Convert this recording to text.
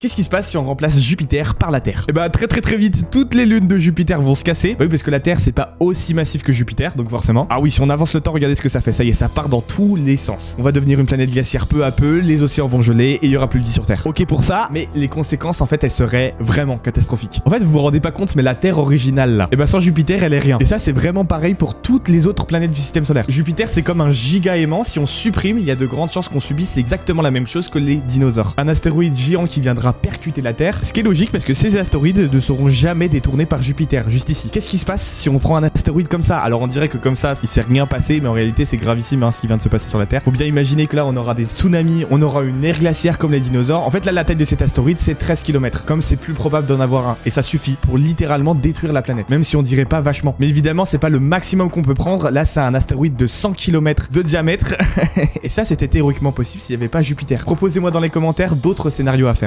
Qu'est-ce qui se passe si on remplace Jupiter par la Terre? Et bah très vite, toutes les lunes de Jupiter vont se casser. Bah oui, parce que la Terre c'est pas aussi massif que Jupiter, donc forcément. Ah oui, si on avance le temps, regardez ce que ça fait. Ça y est, ça part dans tous les sens. On va devenir une planète glaciaire peu à peu, les océans vont geler et il y aura plus de vie sur Terre. Ok pour ça, mais les conséquences en fait elles seraient vraiment catastrophiques. En fait, vous vous rendez pas compte, mais la Terre originale là, et bah sans Jupiter elle est rien. Et ça c'est vraiment pareil pour toutes les autres planètes du système solaire. Jupiter c'est comme un giga aimant. Si on supprime, il y a de grandes chances qu'on subisse exactement la même chose que les dinosaures. Un astéroïde géant qui viendra percuter la Terre, ce qui est logique parce que ces astéroïdes ne seront jamais détournés par Jupiter, juste ici. Qu'est-ce qui se passe si on prend un astéroïde comme ça? Alors on dirait que comme ça, il s'est rien passé, mais en réalité c'est gravissime hein, ce qui vient de se passer sur la Terre. Faut bien imaginer que là on aura des tsunamis, on aura une ère glaciaire comme les dinosaures. En fait là la taille de cet astéroïde c'est 13 km, comme c'est plus probable d'en avoir un. Et ça suffit pour littéralement détruire la planète, même si on dirait pas vachement. Mais évidemment c'est pas le maximum qu'on peut prendre, là c'est un astéroïde de 100 km de diamètre. Et ça c'était théoriquement possible s'il n'y avait pas Jupiter. Proposez-moi dans les commentaires d'autres scénarios à faire.